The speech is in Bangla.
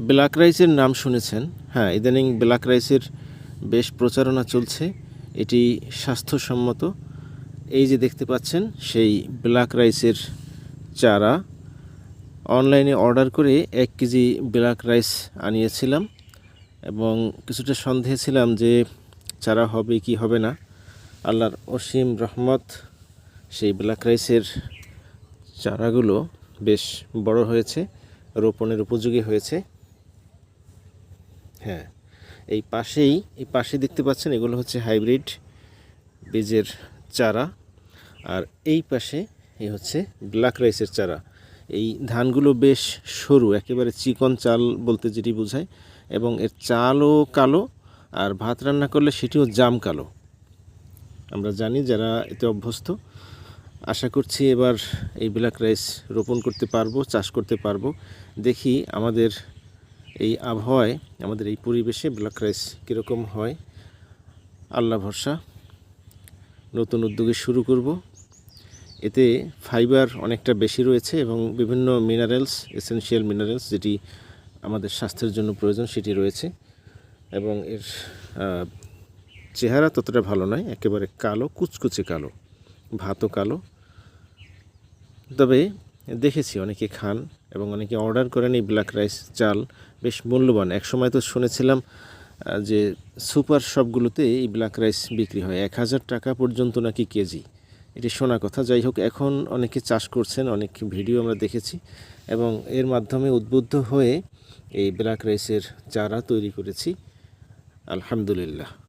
ব্ল্যাক রাইসের নাম শুনেছেন। হ্যাঁ, ইদানিং ব্ল্যাক রাইসের বেশ প্রচারণা চলছে। এটি স্বাস্থ্যসম্মত। এই যে দেখতে পাচ্ছেন সেই ব্ল্যাক রাইসের চারা অনলাইনে অর্ডার করে 1 কেজি ব্ল্যাক রাইস আনিয়েছিলাম এবং কিছুটা সন্দেহে ছিলাম যে চারা হবে কি হবে না। আল্লাহর অসীম রহমত, সেই ব্ল্যাক রাইসের চারাগুলো বেশ বড় হয়েছে, রোপণের উপযোগী হয়েছে। হ্যাঁ, এই পাশে দেখতে পাচ্ছেন এগুলো হচ্ছে হাইব্রিড বীজের চারা, আর এই পাশে এই হচ্ছে ব্ল্যাক রাইসের চারা। এই ধানগুলো বেশ সরু, একেবারে চিকন চাল বলতে যেটি বোঝায়, এবং এর চালও কালো, আর ভাত রান্না করলে সেটিও জাম কালো। আমরা জানি যারা এতে অভ্যস্ত। আশা করছি এবার এই ব্ল্যাক রাইস রোপণ করতে পারবো, চাষ করতে পারবো। দেখি আমাদের এই আবহাওয়ায়, আমাদের এই পরিবেশে ব্ল্যাক রাইস কীরকম হয়। আল্লাহ ভরসা, নতুন উদ্যোগে শুরু করব। এতে ফাইবার অনেকটা বেশি রয়েছে এবং বিভিন্ন মিনারেলস, এসেনশিয়াল মিনারেলস যেটি আমাদের স্বাস্থ্যের জন্য প্রয়োজন সেটি রয়েছে। এবং এর চেহারা ততটা ভালো নয়, একেবারে কালো, কুচকুচে কালো, ভাতও কালো। তবে দেখেছি অনেকে খান এবং অনেকে অর্ডার করেন এই ব্ল্যাক রাইস চাল, বেশ মূল্যবান। একসময় তো শুনেছিলাম যে সুপার শপগুলোতে এই ব্ল্যাক রাইস বিক্রি হয় 1000 টাকা পর্যন্ত নাকি কেজি। এটি শোনা কথা। যাই হোক, এখন অনেকে চাষ করছেন, অনেক ভিডিও আমরা দেখেছি এবং এর মাধ্যমে উদ্বুদ্ধ হয়ে এই ব্ল্যাক রাইসের চারা তৈরি করেছি। আলহামদুলিল্লাহ।